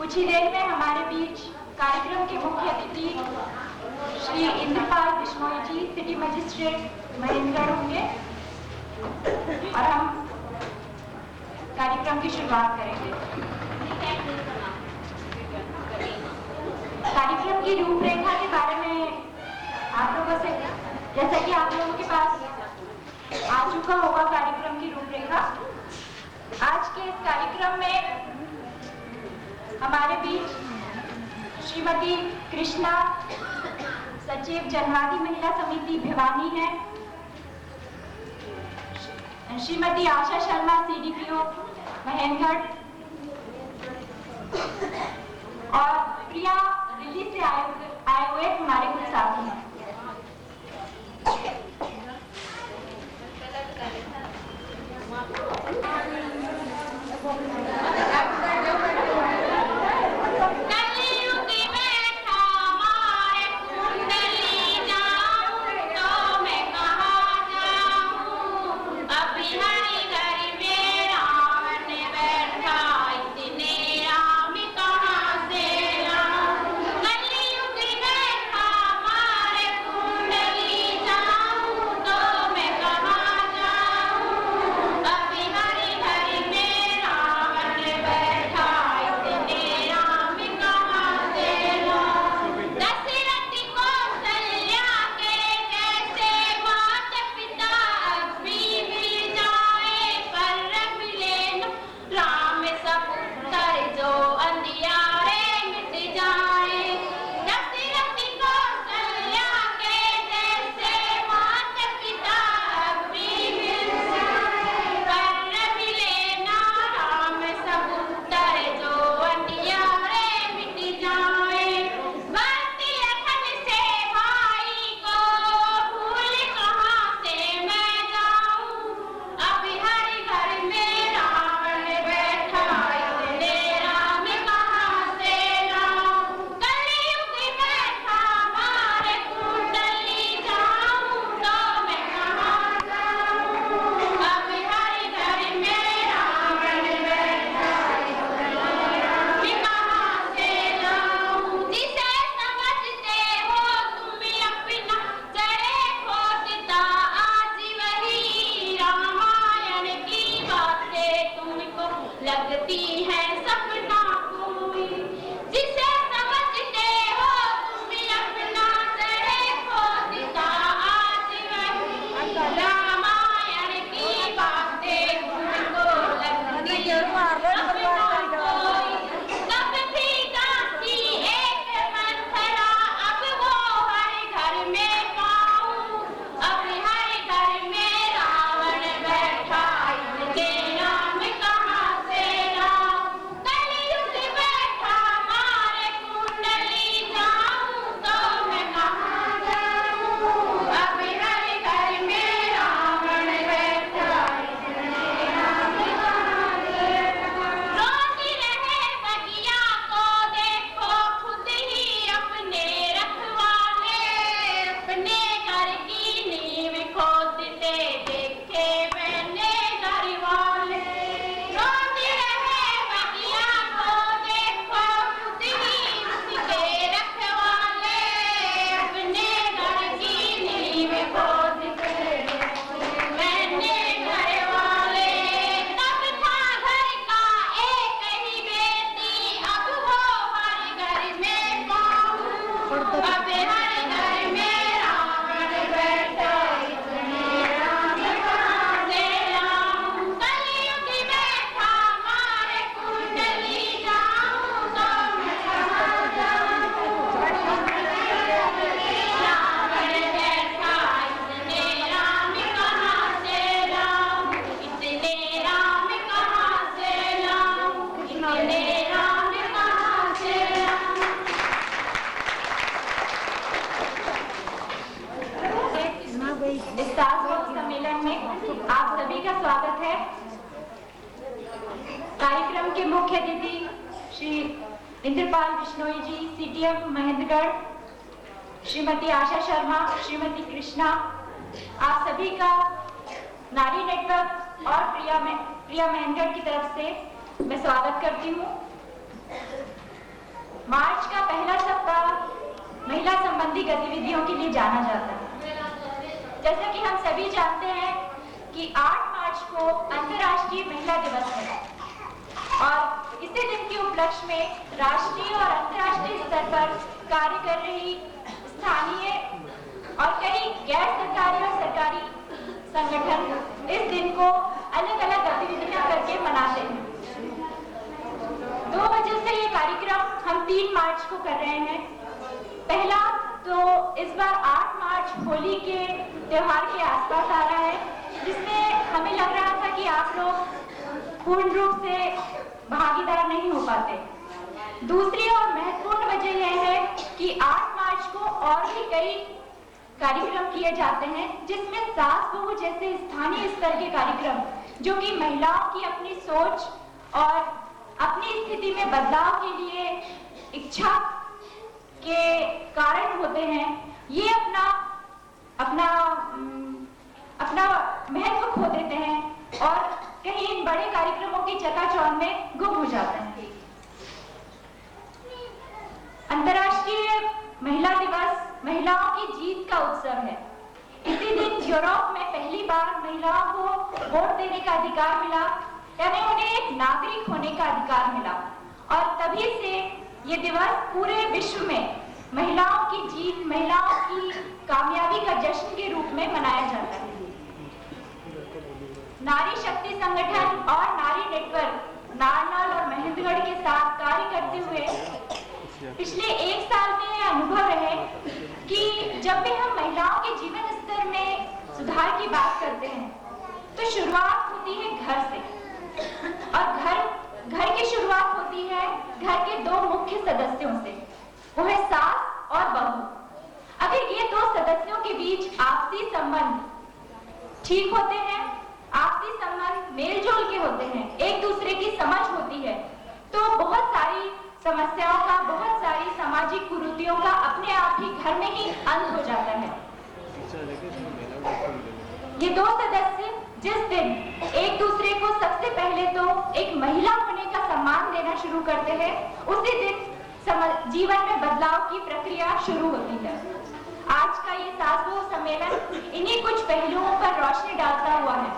कुछ ही देर में हमारे बीच कार्यक्रम के मुख्य अतिथि श्री इंद्रपाल बिश्नोई जी, सिटी मजिस्ट्रेट महेंद्रगढ़ होंगे और हम कार्यक्रम की शुरुआत करेंगे। कार्यक्रम की रूपरेखा के बारे में आप लोगों से, जैसा कि आप लोगों के पास आ चुका होगा कार्यक्रम की रूपरेखा, आज के इस कार्यक्रम में हमारे बीच श्रीमती कृष्णा, सचिव जनवादी महिला समिति भिवानी है, श्रीमती आशा शर्मा, CDPO महेंद्रगढ़, और प्रिया दिल्ली से आए हुए हमारे कुछ साथी हैं। सम्मेलन में आप सभी का स्वागत है। कार्यक्रम के मुख्य अतिथि श्री इंद्रपाल बिश्नोई जी, CTM महेंद्रगढ़, श्रीमती आशा शर्मा, श्रीमती कृष्णा, आप सभी का नारी नेटवर्क और प्रिया महेंद्रगढ़ की तरफ से मैं स्वागत करती हूँ। मार्च का पहला सप्ताह महिला संबंधी गतिविधियों के लिए जाना जाता है। जैसा कि हम सभी जानते हैं कि 8 मार्च को अंतर्राष्ट्रीय महिला दिवस है और इसी दिन के उपलक्ष्य में राष्ट्रीय और अंतर्राष्ट्रीय स्तर पर कार्य कर रही स्थानीय और कई गैर सरकारी और सरकारी संगठन इस दिन को अलग अलग गतिविधियां करके मनाते हैं। 2 वजह से ये कार्यक्रम हम 3 मार्च को कर रहे हैं। पहला तो इस बार 8 मार्च होली के त्योहार के आसपास आ रहा है, जिसमें हमें लग रहा था कि आप लोग पूर्ण रूप से भागीदार नहीं हो पाते। दूसरी और महत्वपूर्ण वजह यह है कि 8 मार्च को और भी कई कार्यक्रम किए जाते हैं, जिसमें सास बहू जैसे स्थानीय स्तर के कार्यक्रम जो कि महिलाओं की अपनी सोच और अपनी स्थिति में बदलाव के लिए इच्छा के कारण होते हैं, ये अपना महत्व खो देते हैं और कहीं इन बड़े कार्यक्रमों की चकाचौंध में गुम हो जाते हैं। अंतर्राष्ट्रीय महिला दिवस महिलाओं की जीत का उत्सव है। इसी दिन यूरोप में पहली बार महिलाओं को वोट देने का अधिकार मिला, यानी उन्हें एक नागरिक होने का अधिकार मिला और तभी से ये दिवस पूरे विश्व में महिलाओं की जीत, महिलाओं की कामयाबी का जश्न के रूप में मनाया जाता है। नारी शक्ति संगठन और नारी नेटवर्क नारनौल और महेंद्रगढ़ के साथ कार्य करते हुए पिछले 1 साल में यह अनुभव है कि जब भी हम महिलाओं के जीवन स्तर में सुधार की बात करते हैं तो शुरुआत होती है घर से और घर की शुरुआत होती है घर के 2 मुख्य सदस्यों से, वो है सास और बहू। अगर ये 2 सदस्यों के बीच आपसी संबंध ठीक होते हैं, आपसी संबंध मेलजोल के होते हैं, एक दूसरे की समझ होती है, तो बहुत सारी समस्याओं का, बहुत सारी सामाजिक कुरीतियों का अपने आप ही घर में ही अंत हो जाता है। ये 2 सदस्य जिस दिन एक दूसरे को सबसे पहले तो एक महिला होने का सम्मान देना शुरू करते हैं, उसी दिन जीवन में बदलाव की प्रक्रिया शुरू होती है। आज का ये सास बहू सम्मेलन इन्हीं कुछ पहलुओं पर रोशनी डालता हुआ है।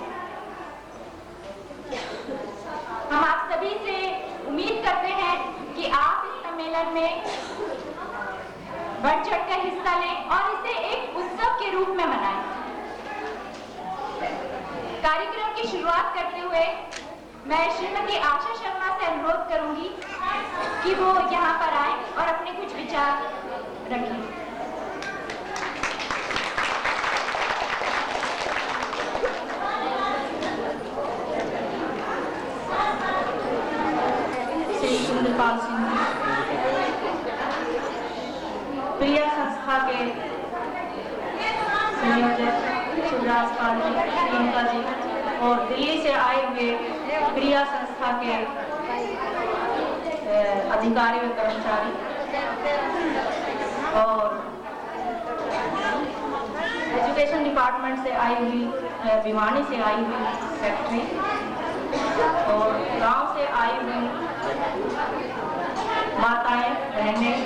हम आप सभी से उम्मीद करते हैं कि आप इस सम्मेलन में बढ़ चढ़कर हिस्सा लें और इसे एक उत्सव के रूप में मनाएं। कार्यक्रम की शुरुआत करते हुए मैं श्रीमती आशा शर्मा से अनुरोध करूंगी कि वो यहाँ पर आए और अपने कुछ विचार रखें। श्री सुंदरपाल सिंह प्रिया संस्था के संयोजक शिवराज पाल जी, प्रियंका जी और दिल्ली से आए हुए प्रिया संस्था के अधिकारी व कर्मचारी और एजुकेशन डिपार्टमेंट से आई हुई, भिवानी से आई हुई सेक्रेटरी और गांव से आई हुई माताएं, बहनें,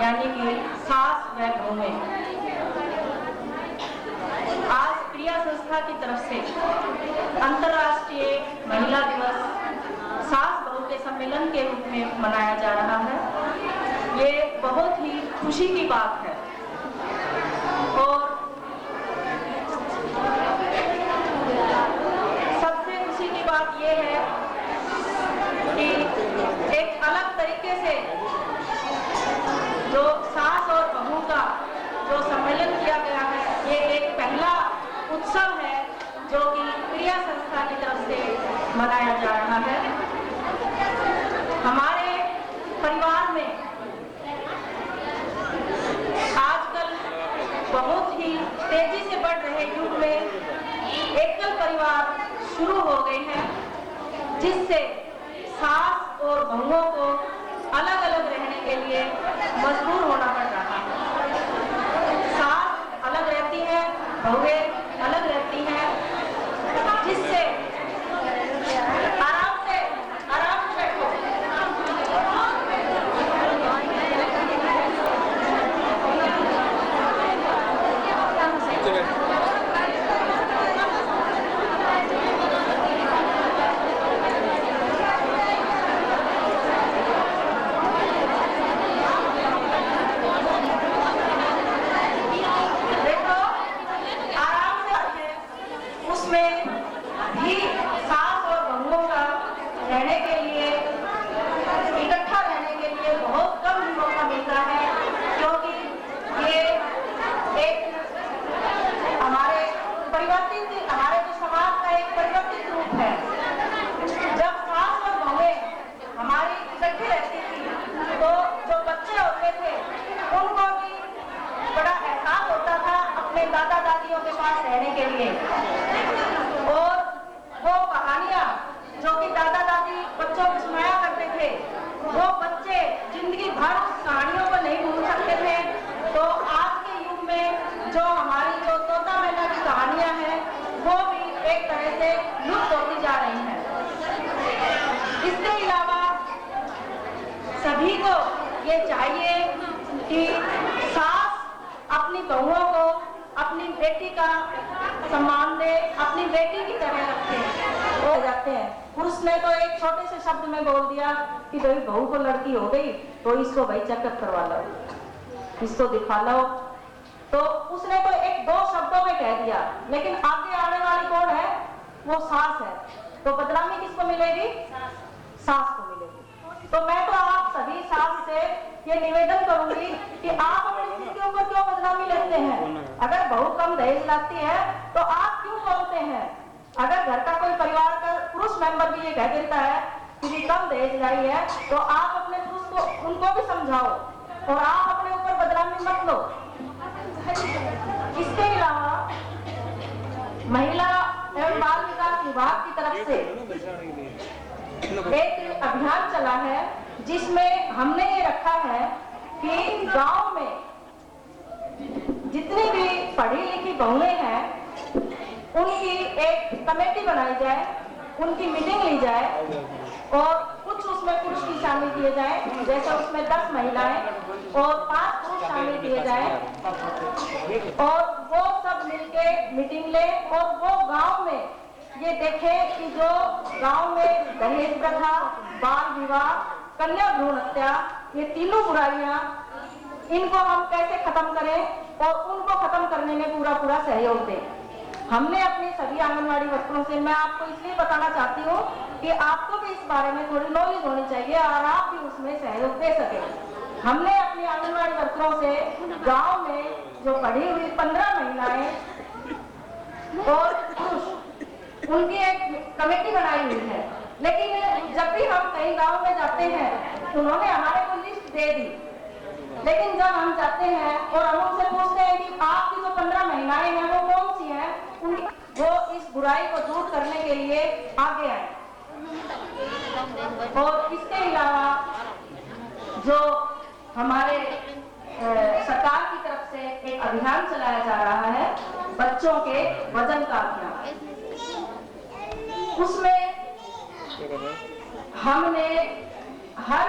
यानी कि सास व बहुएं। आज प्रिया संस्था की तरफ से अंतर्राष्ट्रीय महिला दिवस सास बहू के सम्मेलन के रूप में मनाया जा रहा है। ये बहुत ही खुशी की बात है और सबसे खुशी की बात ये है कि एक अलग तरीके से जो सास और बहू का जो सम्मेलन किया गया है, ये एक पहला उत्सव है जो कि प्रिया संस्था की तरफ से मनाया जा रहा है। हमारे परिवार में आजकल बहुत ही तेजी से बढ़ रहे युग में एकल परिवार शुरू हो गए हैं, जिससे सास और बहुओं को अलग अलग रहने के लिए मजबूर होना पड़ रहा है। सास अलग रहती है, बहुएं अलग रहती हैं, जिससे आराम से बैठो दादा दादियों के पास रहने के लिए। और वो कहानियां जो कि दादा दादी बच्चों को सुनाया करते थे, वो बच्चे जिंदगी भर उस कहानियों को नहीं भूल सकते थे। तो आज के युग में जो हमारी जो तोता मैना की कहानियां हैं, वो भी एक तरह से लुप्त होती जा रही हैं। इसके अलावा सभी को ये चाहिए कि सास अपनी बहुओं को अपनी बेटी का सम्मान दे, अपनी बेटी की तरह रखे। हो जाते हैं, पुरुष ने तो एक छोटे से शब्द में बोल दिया कि भाई बहू को लड़की हो गई तो इसको भाई चेकअप करवा लो, इसको दिखा लो। तो उसने तो एक दो शब्दों में कह दिया, लेकिन आगे आने वाली कौन है? वो सास है। तो बदनामी किसको मिलेगी? सास को मिलेगी। तो मैं तो आप सभी सास से ये निवेदन करूंगी कि आप अपनी स्थितियों पर क्यों बदनामी लेते हैं? अगर बहू कम दहेज लाती है तो आप क्यों बोलते हैं? अगर घर का कोई परिवार का पुरुष मेंबर भी ये कह देता है कि कम दहेज लाई है, तो आप अपने पुरुष को उनको भी समझाओ और आप अपने ऊपर बदनामी मत लो। इसके अलावा महिला एवं बाल विकास विभाग की तरफ से एक अभियान चला है, जिसमें हमने ये रखा है कि गांव में जितनी भी पढ़ी लिखी बहुएं हैं, उनकी एक कमेटी बनाई जाए, उनकी मीटिंग ली जाए और कुछ उसमें पुरुष भी शामिल किए जाए, जैसे उसमें 10 महिलाएं और 5 पुरुष शामिल किए जाए और वो सब मिलके मीटिंग ले और वो गांव में ये देखें कि जो गांव में दहेज प्रथा, बाल विवाह, कन्या भ्रूण हत्या, ये तीनों बुराइयां, इनको हम कैसे खत्म करें और उनको खत्म करने में पूरा सहयोग दें। हमने अपने सभी आंगनवाड़ी वर्करों से, मैं आपको इसलिए बताना चाहती हूँ कि आपको भी इस बारे में थोड़ी नॉलेज होनी चाहिए और आप भी उसमें सहयोग दे सके। हमने अपनी आंगनवाड़ी वर्करों से गांव में जो पढ़ी हुई 15 महिलाएं और पुरुष, उनकी एक कमेटी बनाई हुई है। लेकिन जब भी हम कहीं गांव में जाते हैं, उन्होंने हमारे को लिस्ट दे दी, लेकिन जब हम जाते हैं और हम उनसे पूछते हैं कि आपकी जो 15 महिलाएं हैं वो कौन सी हैं, वो इस बुराई को दूर करने के लिए आगे आए। और इसके अलावा जो हमारे सरकार की तरफ से एक अभियान चलाया जा रहा है, बच्चों के वजन का अभियान, उसमें हमने हर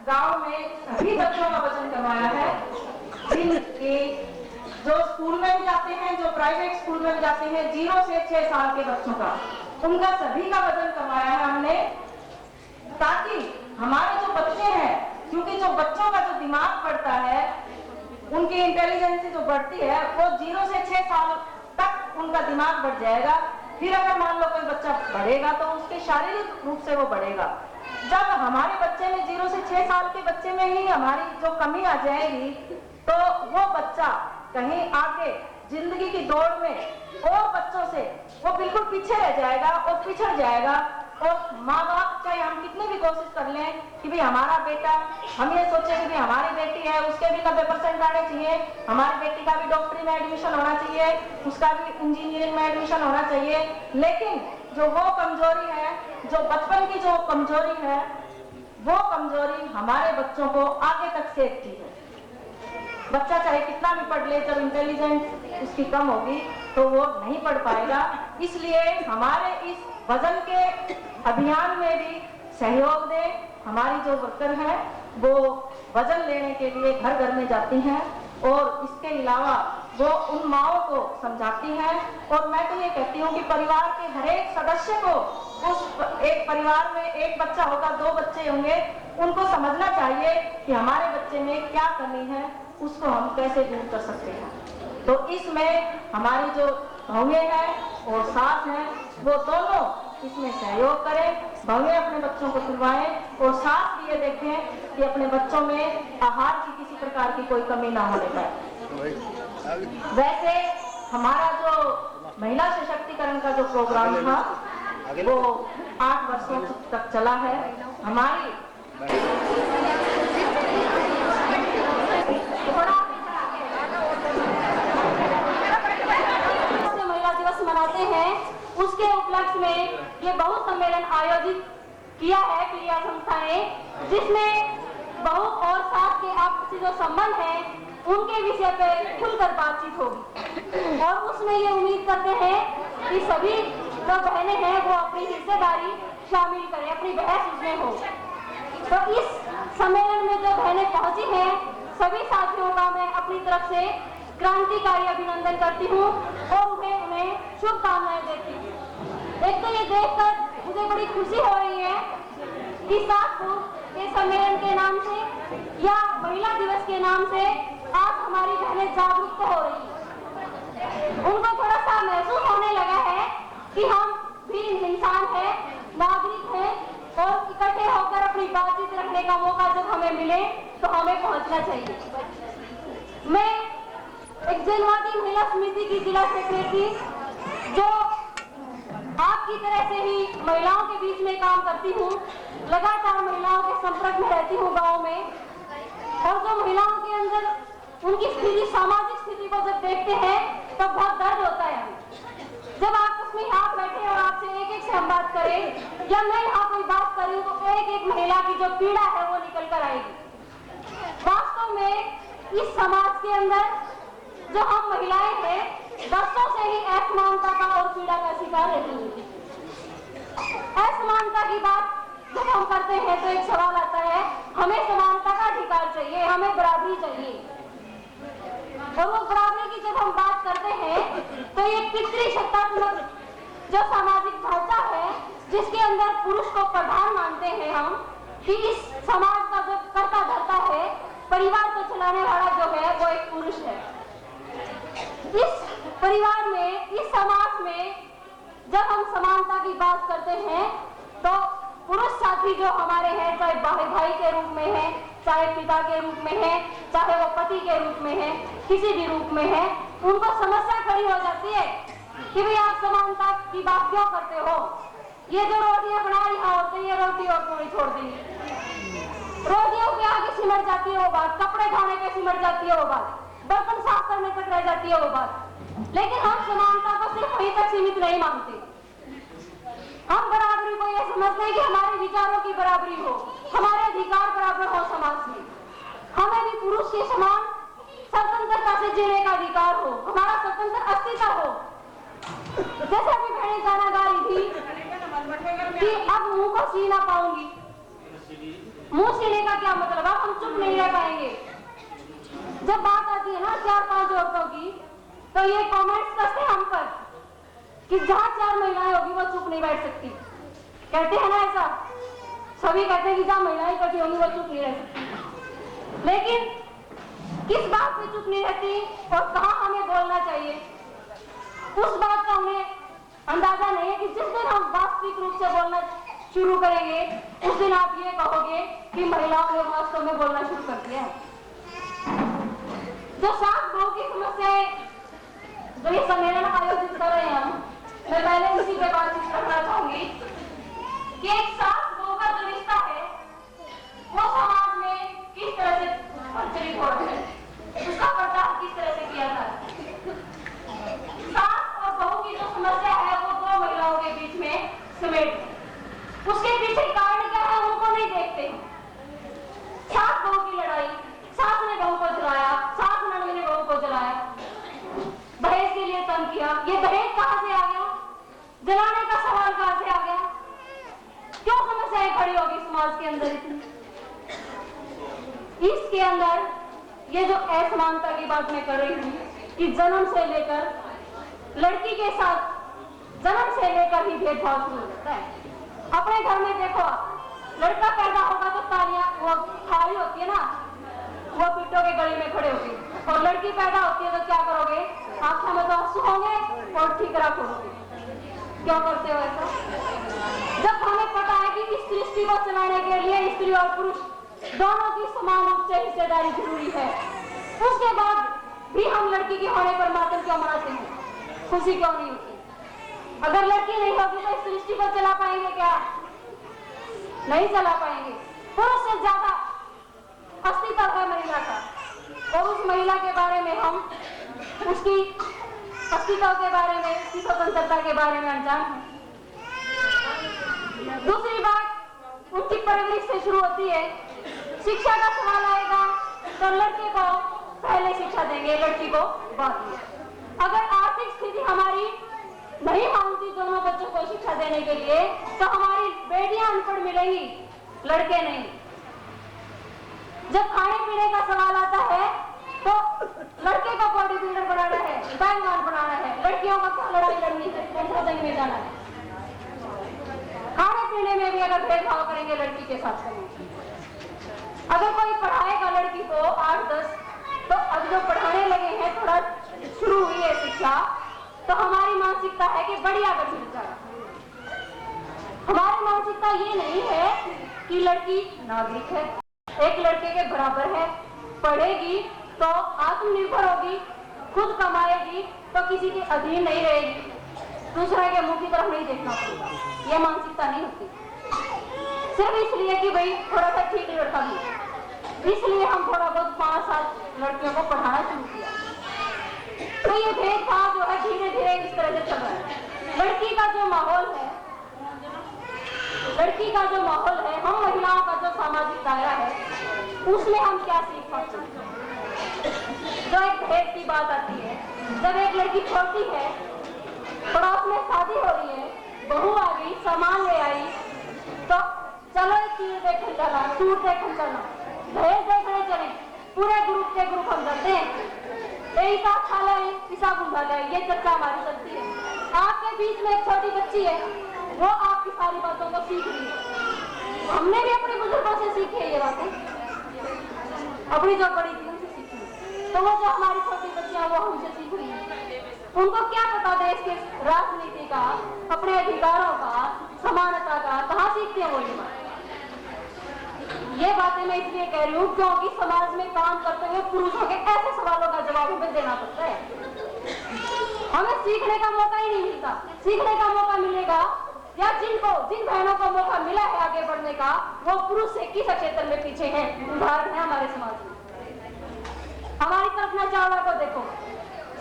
गांव में सभी बच्चों का वजन करवाया है, जिनके जो स्कूल में भी जाते हैं, जो प्राइवेट स्कूल में भी जाते हैं, 0 से 6 साल के बच्चों का, उनका सभी का वजन करवाया है हमने, ताकि हमारे जो बच्चे हैं, क्योंकि जो बच्चों का जो दिमाग बढ़ता है, उनकी इंटेलिजेंस जो बढ़ती है, वो 0 से 6 साल तक उनका दिमाग बढ़ जाएगा। फिर अगर मान लो कोई बच्चा बढ़ेगा तो उसके शारीरिक रूप से वो बढ़ेगा। जब हमारे बच्चे में 0 से 6 साल के बच्चे में ही हमारी जो कमी आ जाएगी, तो वो बच्चा कहीं आगे जिंदगी की दौड़ में और बच्चों से वो बिल्कुल पीछे रह जाएगा और पिछड़ जाएगा। और माँ बाप चाहे हम कितनी भी कोशिश कर लें कि भाई हमारा बेटा, हम ये सोचे कि भाई हमारी बेटी है, उसके भी 90% आने चाहिए, हमारी बेटी का भी डॉक्टरी में एडमिशन होना चाहिए, उसका भी इंजीनियरिंग में एडमिशन होना चाहिए, लेकिन जो वो कमजोरी है, जो बचपन की जो कमजोरी है, वो कमजोरी हमारे बच्चों को आगे तक सेकती है। बच्चा चाहे कितना भी पढ़ ले, जब इंटेलिजेंस उसकी कम होगी तो वो नहीं पढ़ पाएगा। इसलिए हमारे इस वजन के अभियान में भी सहयोग दें। हमारी जो वर्कर हैं वो वजन लेने के लिए घर घर में जाती हैं और इसके अलावा वो उन माओं को समझाती हैं। और मैं तो ये कहती हूँ कि परिवार के हर एक सदस्य को, उस एक परिवार में एक बच्चा होगा, 2 बच्चे होंगे, उनको समझना चाहिए कि हमारे बच्चे में क्या कमी है, उसको हम कैसे दूर कर सकते हैं। तो इसमें हमारी जो बहुएं हैं और सास हैं, वो दोनों इसमें सहयोग करें। बहुएं अपने बच्चों को खिलवाएं और सास भी ये देखें कि अपने बच्चों में आहार की किसी प्रकार की कोई कमी ना होने पाए। वैसे हमारा जो महिला सशक्तिकरण का जो प्रोग्राम था वो 8 वर्षों तक चला है। हमारी में ये बहु सम्मेलन आयोजित किया है क्रिया संस्था ने, जिसमें बहु और सास के आपसी जो संबंध है उनके विषय पे खुलकर बातचीत होगी। और उसमें ये उम्मीद करते हैं कि सभी जो बहनें हैं वो अपनी हिस्सेदारी शामिल करें, अपनी बहस उसमें हो। तो इस सम्मेलन में जो बहनें पहुंची हैं सभी साथियों का मैं अपनी तरफ से क्रांतिकारी अभिनंदन करती हूँ और उन्हें शुभकामनाएं देती हूँ। एक तो ये देखकर मुझे बड़ी खुशी हो रही है कि 7 जून के सम्मेलन के नाम से या महिला दिवस के नाम से आज हमारी बहनें जागरूक तो हो रही है। उनको थोड़ा सा महसूस होने लगा है कि हम भी इंसान हैं, नागरिक हैं और इकट्ठे होकर अपनी बातचीत रखने का मौका जब हमें मिले तो हमें पहुंचना चाहिए। मैं एक जनवादी महिला समिति की जिला सेक्रेटरी जो आपकी तरह से ही महिलाओं के बीच में काम करती हूँ, लगातार महिलाओं के संपर्क में रहती हूँ गाँव में, और जो महिलाओं के अंदर उनकी स्थिति, सामाजिक स्थिति को जब देखते हैं तो बहुत दर्द होता है। जब आपस में यहाँ बैठे और आपसे एक से हम बात करें या मैं यहाँ कोई बात करूँ तो एक महिला की जो पीड़ा है वो निकल कर आएगी। वास्तव में इस समाज के अंदर जो हम महिलाएं हैं बरसों से ही असमानता का और पीड़ा का शिकार रही हैं। असमानता की बात जब हम करते हैं तो एक सवाल आता है, हमें समानता का अधिकार चाहिए, हमें बराबरी चाहिए। और वो बराबरी की जब हम बात करते हैं तो ये पितृसत्तात्मक जो सामाजिक ढांचा है जिसके अंदर पुरुष को प्रधान मानते हैं हम, कि इस समाज का जो कर्ता धर्ता है, परिवार को चलाने वाला जो है वो एक पुरुष है। इस परिवार में, इस समाज में जब हम समानता की बात करते हैं तो पुरुष साथी जो हमारे हैं, चाहे भाई के रूप में है, चाहे पिता के रूप में है, चाहे वो पति के रूप में है, किसी भी रूप में है, उनको समस्या खड़ी हो जाती है कि भाई आप समानता की बात क्यों करते हो? ये जो रोटियां बना रही होते हैं, ये रोटी और पूरी छोड़ देंगे। रोटियों के आगे सिमट जाती है वो बात, कपड़े धोने पे सिमट जाती है वो बात, बर्तन साफ करने तक रह जाती है वो बात। लेकिन हम समानता को सिर्फ वहीं तक सीमित नहीं मानते। हम बराबरी को यह समझते हैं कि हमारे विचारों की बराबरी हो, हमारे अधिकार बराबर हो समाज में, हमें भी पुरुष के समान स्वतंत्रता से जीने का अधिकार हो, हमारा स्वतंत्र अस्तित्व हो। जैसे अभी बहनें गाना गा रही थी कि अब मुंह को सी ना पाऊंगी, मुंह सीने का क्या मतलब, अब हम चुप नहीं रह पाएंगे। जब बात आती है ना 4-5 औरतों की तो ये कमेंट्स करते हैं हम पर कि जहां 4 महिलाएं होगी वो चुप नहीं बैठ सकती। कहते हैं ना ऐसा, सभी कहते हैं कि जहां महिलाएं इकट्ठी होंगी वो चुप नहीं रह सकती। लेकिन किस बात पे चुप नहीं रहती और कहां हमें बोलना चाहिए, उस बात का उन्हें अंदाजा नहीं है कि जिस दिन हम वास्तविक रूप से बोलना शुरू करेंगे उस दिन आप ये कहोगे कि महिलाओं ने वास्तव में बोलना शुरू कर दिया है। जो सास बहू की समस्याएं जो ये सम्मेलन आयोजित कर रहे हैं हम, मैं पहले इसी पे बातचीत करना चाहूंगी कि एक सास बहू का जो रिश्ता है वो समाज में किस तरह से प्रचलित हो रहा है, उसका प्रचार किस तरह से किया जाता है। सास और बहू की जो समस्या है वो 2 महिलाओं के बीच में समेट, उसके पीछे कारण क्या है उनको नहीं देखते। सास बहू की लड़ाई, सास ने बहू को जलाया, सास नंद ने बहू को जलाया, दहेज के लिए तंग किया। ये दहेज कहां से आ गया, जलाने का सवाल कहां से आ गया, क्यों समस्याएं खड़ी होगी समाज के अंदर इतनी? इसके अंदर ये जो असमानता की बात मैं कर रही हूँ कि जन्म से लेकर लड़की के साथ जन्म से लेकर ही भेदभाव शुरू होता है। अपने घर में देखो, लड़का पैदा होगा तो तालियां, वो थाली होती है ना, वो पिट्टों के गली में खड़े होगी, और लड़की पैदा होती है तो क्या करोगे, आंखों में तो आंसू होंगे और ठीकरा खोलोगे। क्यों करते हो ऐसा? जब हमें पता है कि इस सृष्टि को चलाने के लिए स्त्री और पुरुष दोनों की समान रूप से हिस्सेदारी जरूरी है, उसके बाद भी हम लड़की के होने पर मातम क्यों मनाते हैं, खुशी क्यों नहीं होती? अगर लड़की नहीं होगी तो इस सृष्टि को चला पाएंगे क्या? नहीं चला पाएंगे। पुरुष से ज्यादा अस्तित्व है महिला का, और उस महिला के बारे में हम उसकी अस्तित्व के बारे में, उसकी स्वतंत्रता के बारे में अनजान हैं। दूसरी बात उनकी परवरिश से शुरू होती है। शिक्षा का सवाल आएगा तो लड़के को पहले शिक्षा देंगे, लड़की को बाद में। अगर आर्थिक स्थिति हमारी नहीं मांगती दोनों बच्चों को शिक्षा देने के लिए तो हमारी बेटियां अनपढ़ मिलेंगी, लड़के नहीं। जब खाने पीने का सवाल आता है तो लड़के को बॉडी बिल्डर बनाना है, पहलवान बनाना है, लड़कियों का क्या लड़ाई लड़नी है, कौन जंग में जाना है। खाने पीने में भी अगर भेदभाव करेंगे लड़की के साथ करेंगे। अगर कोई पढ़ाएगा लड़की को 8-10 तो अब जो पढ़ाने लगे हैं, थोड़ा शुरू हुई है शिक्षा, तो हमारी मानसिकता है कि बढ़िया कर शिक्षा। हमारी मानसिकता ये नहीं है कि लड़की नागरिक है, एक लड़के के बराबर है, पढ़ेगी तो आत्मनिर्भर होगी, खुद कमाएगी तो किसी के अधीन नहीं रहेगी, दूसरे के मुंह की तरफ नहीं देखना पड़ेगा। ये मानसिकता नहीं होती। सिर्फ इसलिए कि भाई थोड़ा सा ठीक लड़का भी, इसलिए हम थोड़ा बहुत 5 साल लड़कियों को पढ़ाना शुरू किया। तो ये भेदभाव जो है धीरे धीरे इस तरह से चल रहा है। लड़की का जो माहौल है, हम महिलाओं का जो सामाजिक दायरा है, उसमें हम क्या सीख पाते हैं। जो एक भेद की बात आती है, जब एक लड़की छोटी है, पड़ोस में शादी हो रही है, बहू आ गई, सामान ले आई, तो चलो एक चीज देखने चला, सूट देखने चला, दहेज देखने चले, पूरे ग्रुप के ग्रुप हम करते हैं, ऐसा खा लाए, पिसा बुंदा लाए, ये चर्चा हमारी चलती है। आपके बीच में एक छोटी बच्ची है, वो आपकी सारी बातों को सीख रही है। हमने भी अपने बुजुर्गों से सीखी है ये बातें, अपनी जो बड़ी थी उनसे सीखी, तो वो जो हमारी छोटी बच्चियां वो हमसे सीख रही है। उनको क्या पता देश के राजनीति का, अपने अधिकारों का, समानता का, कहाँ सीखते हैं वो ये बातें मैं इसलिए कह रही हूँ क्योंकि समाज में काम करते हुए पुरुषों के ऐसे सवालों का जवाब हमें देना पड़ता है। हमें सीखने का मौका ही नहीं मिलता। सीखने का मौका मिलेगा या जिन बहनों को मौका मिला है आगे बढ़ने का, वो पुरुष से किस क्षेत्र में पीछे हैं। उदाहरण है हमारे समाज में। हमारी कल्पना चावला को देखो,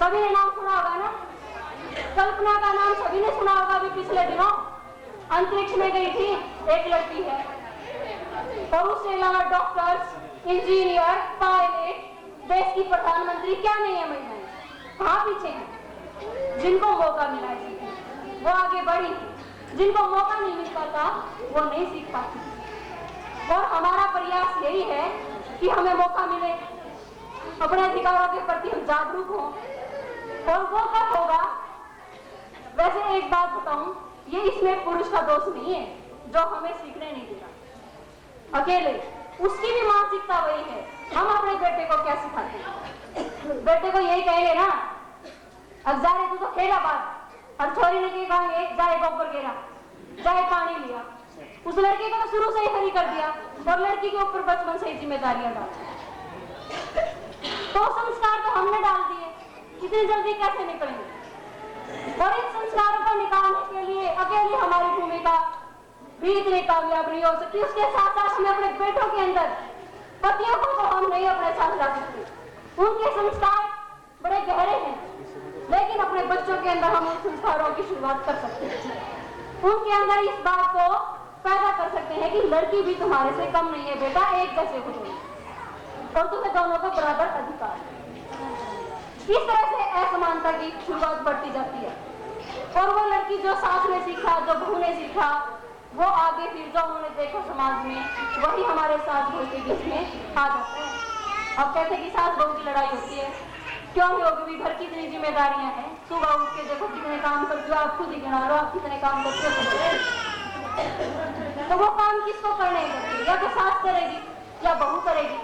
सभी ने नाम सुना होगा ना। कल्पना का नाम सभी ने सुना होगा। अभी पिछले दिनों अंतरिक्ष में गई थी एक लड़की है, और उससे अलावा डॉक्टर्स, इंजीनियर, पायलट, देश की प्रधानमंत्री क्या नहीं है महिलाएं, कहाँ पीछे हैं। जिनको मौका मिला है वो आगे बढ़ी, जिनको मौका नहीं मिल पाता वो नहीं सीख पाती। और हमारा प्रयास यही है कि हमें मौका मिले, अपने अधिकारों के प्रति हम जागरूक हों। और वो कब होगा? वैसे एक बात बताऊं, ये इसमें पुरुष का दोष नहीं है जो हमें सीखने नहीं देता अकेले, उसकी भी मानसिकता वही है। हम अपने बेटे को क्या सिखाते हैं? बेटे को यही कहेंगे ना, अब जा रे तू तो खेला बात, और छोरी ने कहेंगे जाए गोबर गिरा, जाए पानी लिया। उस लड़के को तो शुरू से ही खड़ी कर दिया और लड़की के ऊपर बचपन से ही जिम्मेदारियां डाल दी। तो संस्कार तो हमने डाल दिए, इतनी जल्दी कैसे निकलेंगे? और इन संस्कारों को निकालने के लिए अकेली हमारी भूमिका भी इतनी कामयाब नहीं हो सकती। उसके साथ साथ हमें अपने बेटों के अंदर, पतियों को तो हम नहीं अपने साथ ला सकते, उनके संस्कार बड़े गहरे हैं, लेकिन अपने बच्चों के अंदर हम उन संस्कारों की शुरुआत कर सकते हैं। उनके अंदर इस बात को पैदा कर सकते हैं कि लड़की भी तुम्हारे से कम नहीं है बेटा, एक जैसे हो और तुम्हें दोनों को बराबर अधिकार है। इस तरह से असमानता की शुरुआत बढ़ती जाती है। और वो लड़की जो सास ने सीखा, जो बहू ने सीखा, वो आगे फिर जो उन्होंने देखा समाज में, वही हमारे सास बहू के बीच में आ जाता है। अब कहते हैं कि सास बहू की लड़ाई होती है, क्यों होगी? घर की इतनी जिम्मेदारियां हैं, सुबह उठ के देखो कितने काम करती हो, आप खुद ही गिना लो आप कितने काम करते हो। तो वो काम किसको करने हैं? या तो सास करेगी या बहू करेगी।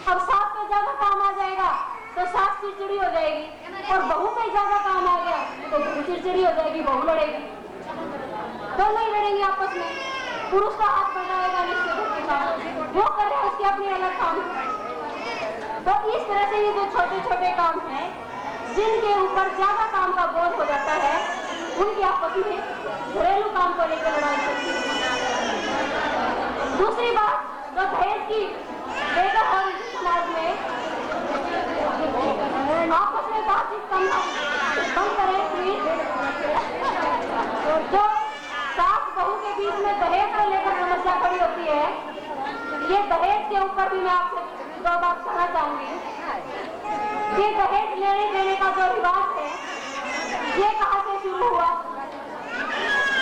अब सास पे ज्यादा काम आ जाएगा तो सास चिड़चिड़ी हो जाएगी, और बहू पे ज्यादा काम आ गया तो बहू चिड़चिड़ी हो जाएगी, बहू लड़ेगी। दोनों ही लड़ेंगे आपस में। पुरुष का हाथ बढ़ाएगा निश्चित घर के काम, वो कर रहे हैं उसके अपने अलग काम। तो इस तरह से ये जो छोटे छोटे काम हैं, जिनके ऊपर ज्यादा काम का बोझ हो जाता है, उनकी आपस में घरेलू काम को लेकर लड़ाई चलती है। दूसरी बात, जो दहेज की बेहतर और समाज में आपस में बातचीत कम करें, जो सास बहू के बीच में दहेज ऊपर भी मैं आपसे 2 बात कहना चाहूंगी। ये दहेज लेने देने का जो रिवाज है, ये कहाँ से शुरू हुआ?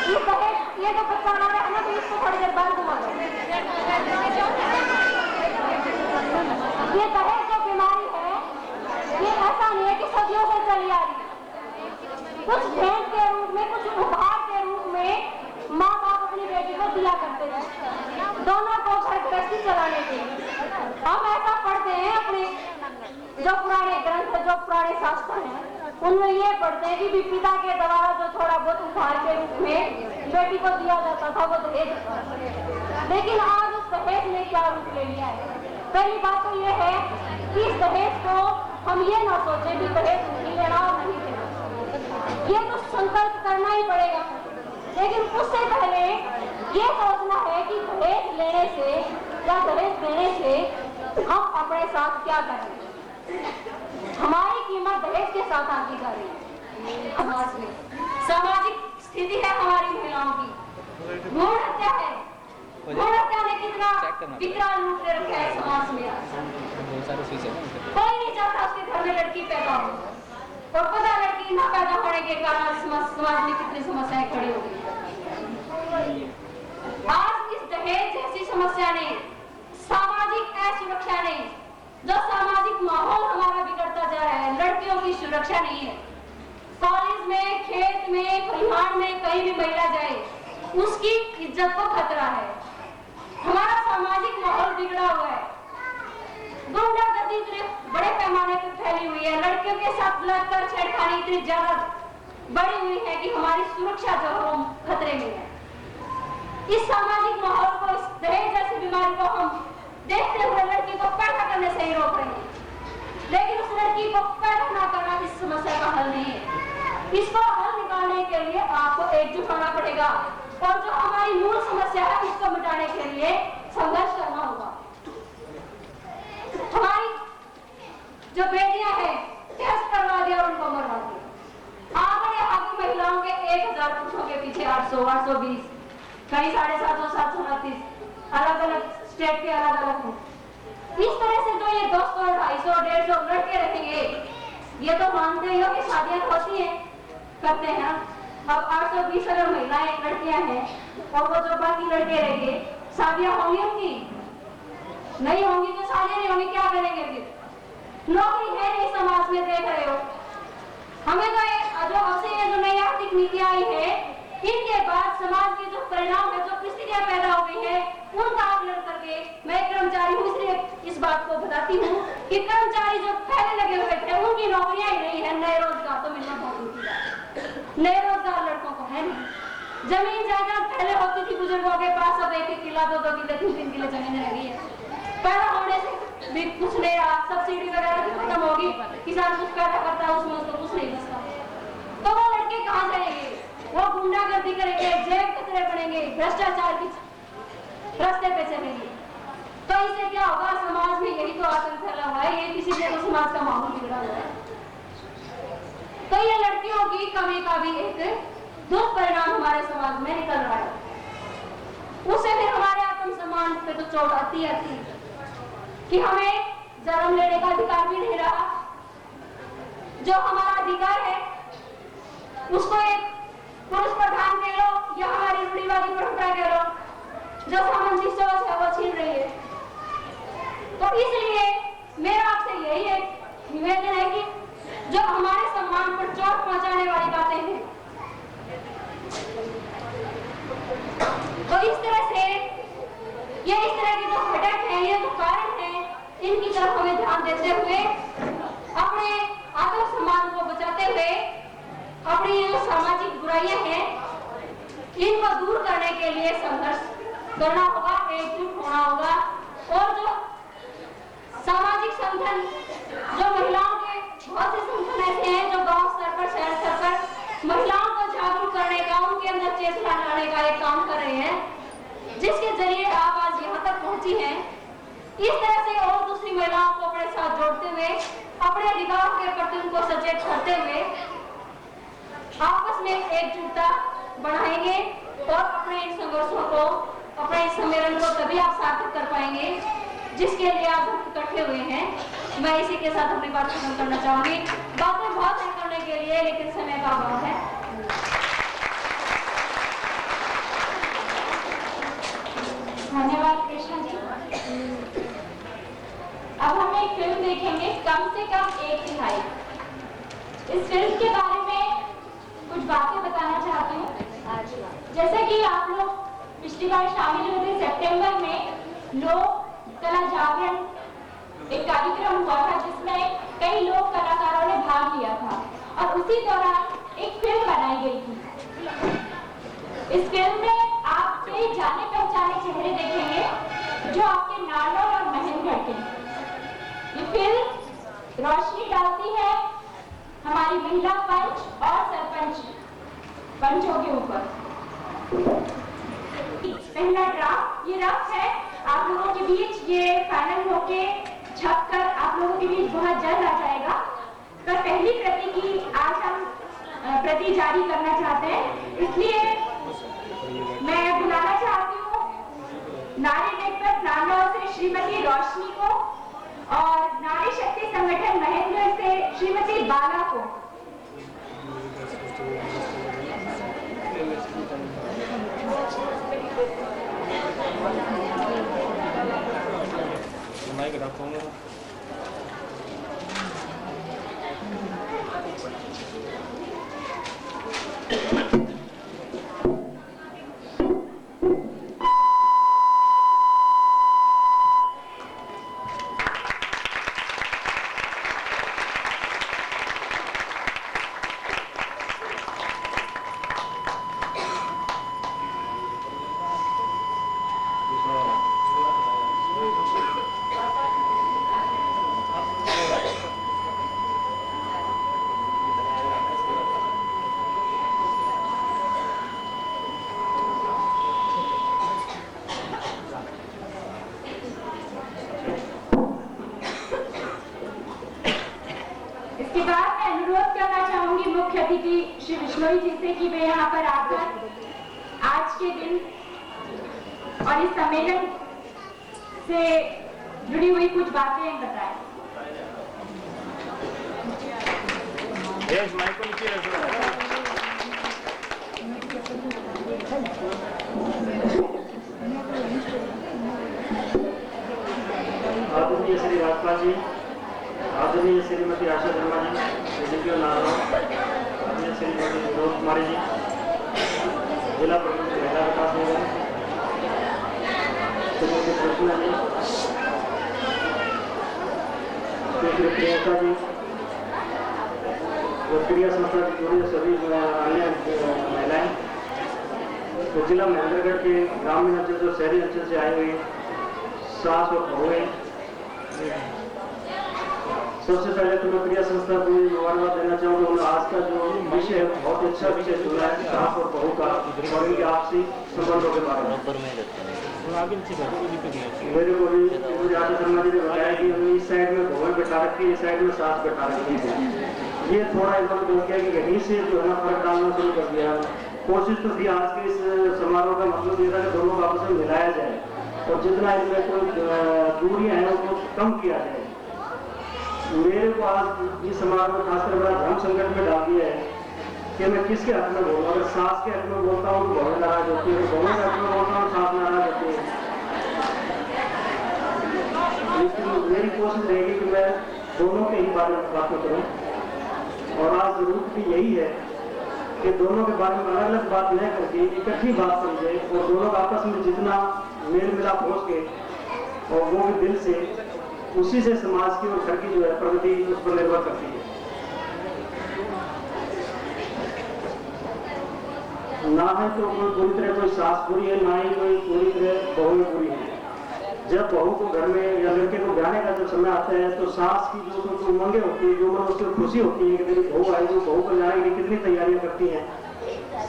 ये दहेज, ये जो बच्चा आ रहा है ना, तो इसको थोड़ी देर बाद घुमा दो। ये दहेज जो बीमारी है, ये ऐसा नहीं है कि सदियों से चली आ रही है। कुछ भेंट के रूप में, कुछ उपहार के रूप में माँ बाप अपनी बेटी को दिया करते थे, दोनों को घर गृहस्थी चलाने के लिए। हम ऐसा पढ़ते हैं अपने जो पुराने ग्रंथ, जो पुराने शास्त्र हैं, उनमें ये पढ़ते हैं कि पिता के द्वारा जो थोड़ा बहुत उपहार के रूप में बेटी को दिया जाता था, वो दहेज। लेकिन आज उस दहेज ने क्या रूप ले लिया है? पहली बात तो ये है कि इस दहेज को हम ये ना सोचें कि दहेज नहीं लेना और नहीं लेना, ये तो संकल्प करना ही पड़ेगा। लेकिन उससे पहले ये सोचना है कि दहेज लेने से या दहेज देने से हम अपने साथ क्या करें। हमारी कीमत दहेज के साथ आकी जा रही है। समाज में सामाजिक स्थिति है हमारी महिलाओं की, भ्रूण हत्या है। भ्रूण हत्या ने कितना विकराल रूप ले रखा है समाज में। कोई नहीं चाहता उसके घर में लड़की पैदा हो, और पता लड़की न पैदा होने के कारण समाज में कितनी समस्याएं खड़ी हो गई। आज इस दहेज जैसी समस्या ने, सामाजिक असुरक्षा ने, जो सामाजिक माहौल हमारा बिगड़ता जा रहा है, लड़कियों की सुरक्षा नहीं है। कॉलेज में, खेत में, परिवार में कहीं भी महिला जाए, उसकी इज्जत को खतरा है। हमारा सामाजिक माहौल बिगड़ा हुआ है। गुंडागर्दी इतने बड़े पैमाने पर फैली हुई है, लड़कियों के साथ लगकर छेड़खानी इतनी ज्यादा बढ़ी हुई है कि हमारी सुरक्षा जो है खतरे में है। इस सामाजिक माहौल को, इस दहेज जैसी बीमारी को हम देखते हुए लड़की को पैदा करने से ही रोक रहे हैं, लेकिन उस लड़की को पैदा न करना इस समस्या का हल नहीं है। इसको हल निकालने के लिए आपको एकजुट होना पड़ेगा, और जो हमारी मूल समस्या है उसको मिटाने के लिए संघर्ष करना होगा। हमारी जो बेटियां हैं, टेस्ट करवा दिया और उनको मरवा दिया। आगे महिलाओं के 1000 पुरुषों के पीछे 800, 820, कहीं 750, 738, अलग अलग स्टेट के अलग अलग हैं। इस तरह से जो ये 200, 250, 150 लड़के रहेंगे, ये तो मानते ही हो कि शादियां होती हैं, करते हैं। अब 820 अगर महिलाएं, लड़कियां हैं, और वो जो बाकी लड़के रहेंगे, शादियां होंगी उनकी? नहीं होंगी तो शादियां नहीं होंगी, क्या करेंगे फिर? नौकरी है नहीं, समाज में देख रहे हो। हमें तो जो अब से ये जो नई आर्थिक नीतियां आई है, इनके बाद समाज के जो परिणाम है, जो परिस्थितियां पैदा हो गई है, उनका आकलन करके मैं कर्मचारी हूँ, इसलिए इस बात को बताती हूँ कि कर्मचारी जो पहले लगे हुए थे, उनकी नौकरियां ही नहीं है, नए रोजगार तो मिलना बहुत दूर है। नए रोजगार लड़कों को है नहीं। जमीन जायदाद पहले होती थी बुजुर्गों के पास, अब 1-1 किला, 2-2 किले, 3-3 किले जमीन रह गई है। पैदा होने से भी कुछ नहीं रहा, सब्सिडी वगैरह भी खत्म होगी, किसान कुछ पैदा करता है उसमें उसको कुछ नहीं बचता। तो वो लड़के कहाँ जाएंगे? वो गुंडागर्दी करेंगे, जेब कचरे बनेंगे, भ्रष्टाचार की रास्ते पे चलेंगे। तो इससे क्या होगा? समाज में यही तो आतंक फैला हुआ है, ये किसी ने तो समाज का माहौल बिगड़ा हुआ है। तो ये लड़कियों की कमी का भी एक दुष्परिणाम हमारे समाज में निकल रहा है। उससे फिर हमारे आत्मसम्मान पे तो चोट आती है कि हमें जन्म लेने का अधिकार भी नहीं रहा। जो हमारा अधिकार है उसको एक पुरुष प्रधान कह लो या हमारी रूढ़िवादी परंपरा कह लो, जो सामाजिक सोच है वो छीन रही है। तो इसलिए मेरा आपसे यही एक निवेदन है कि जो हमारे सम्मान पर चोट पहुंचाने वाली बातें हैं, तो इस तरह से ये इस तरह की जो घटक है, ये जो कारण है, इनकी तरफ हमें ध्यान देते हुए, अपने आत्मसम्मान को बचाते हुए, अपनी जो सामाजिक बुराइयां हैं इनको दूर करने के लिए संघर्ष करना होगा, एकजुट होना होगा। और जो सामाजिक संगठन, जो महिलाओं के बहुत से संगठन ऐसे हैं जो गांव स्तर पर, शहर स्तर पर महिलाओं को जागरूक करने का, उनके अंदर चेतना लाने का एक काम कर रहे हैं, जिसके जरिए आप आज यहाँ तक पहुंची हैं। इस तरह से और दूसरी महिलाओं को अपने साथ जोड़ते हुए, अपने अधिकारों के प्रति उनको सचेत करते हुए आपस में एकजुटता बढ़ाएंगे और अपने इन संघर्षों को, अपने इस सम्मेलन को तभी आप सार्थक कर पाएंगे जिसके लिए आप इकट्ठे हुए हैं, मैं इसी के साथ अपनी बात खत्म करना चाहूंगी। बातें बहुत है करने के लिए, लेकिन समय का अभाव है। धन्यवाद कृष्णा जी। अब हम एक फिल्म देखेंगे, कम से कम एक तिहाई। इस फिल्म के बारे में कुछ बातें बताना चाहती हूँ। जैसे कि आप लोग पिछली बार शामिल हुए थे, सितंबर में लोक कला जागरण एक कार्यक्रम हुआ था जिसमें कई लोक कलाकारों ने भाग लिया था और उसी दौरान एक फिल्म बनाई गई थी। इस फिल्म में आप कई जाने पहचाने चेहरे देखेंगे जो आपके नारनौल और महेंद्रगढ़ के। ये फिल्म रोशनी डालती है हमारी महिला पंच और सरपंच पंचों के ऊपर। पहला ड्राफ्ट ये रफ है, आप लोगों के बीच ये फाइनल होके छप कर आप लोगों के बीच बहुत जल्द आ जाएगा। पर पहली प्रति की आज हम प्रति जारी करना चाहते हैं, इसलिए मैं बुलाना चाहती हूँ नारी नेतृत्व नारनौल से श्रीमती रोशनी को और नारी शक्ति संगठन महेंद्र से श्रीमती बाला को। इसके बाद मैं अनुरोध करना चाहूंगी मुख्य अतिथि श्री विश्नोई जी से कि वे यहाँ पर आकर आज के दिन और इस सम्मेलन से जुड़ी हुई कुछ बातें बताएं। आदरणीय श्री राजपाल जी, आदरणीय श्रीमती आशा शर्मा जी, एसडीपीओ नारनौल, आदरणीय श्रीमती विनोद कुमारी जी, जिला प्रमुख महिला विकास निगम, श्रीमती कृष्णा जी, श्रीमती प्रियंका जी, और क्रिया संस्था से जुड़ी सभी अन्य महिलाएं, तो जिला महेंद्रगढ़ के ग्रामीण अंचल जो शहरी अंचल से आए हुए सास और बहुएं, सबसे पहले तो मैं क्रिया संस्था को मुबारकबाद देना चाहूँगा। आज का जो विषय है बहुत अच्छा विषय चुना है, सास और बहू का और इनके आपसी संबंधों के बारे में। मेरे को भी मुझे आशा शर्मा जी ने बताया कि इस साइड में बहुएं बैठा रखी है, इस साइड में सास बैठा रखी है। ये थोड़ा इन्होंने जो किया कि यहीं से जो है ना फर्क डालना शुरू कर दिया। कोशिश तो थी आज के इस समारोह का मतलब ये था कि दोनों का आपस में मिलाया जाए और जितना इनमें कोई दूरियां हैं उनको कम किया जाए। मेरे को आज इस समारोह में खासकर बड़ा धर्म संकट में डाल दिया है कि मैं किसके हक में बोलूँ। अगर सास के हक में बोलता हूँ तो बहुत नाराज होती है, बहू के हक में बोलता हूँ सास नाराज होती है। लेकिन मेरी कोशिश रहेगी कि मैं दोनों के ही बारे में बात करूँ और आज जरूरत भी यही है कि दोनों के बारे में अलग अलग बात न करके इकट्ठी बात समझे और दोनों का आपस में जितना मेल मिलाप हो सके और वो भी दिल से, उसी से समाज की और घर की जो है प्रगति उस पर निर्भर करती है। ना है तो कोई पूरी तरह कोई सास बुरी है, ना ही कोई पूरी तरह बहू बुरी है। जब बहू को घर में या लड़के को ब्याने का जब समय आता है तो सास की जो उसको उमंगें होती है, जो मन उसको खुशी होती है कि मेरी बहू आई, जो बहू को जाएगी, कितनी तैयारियां करती हैं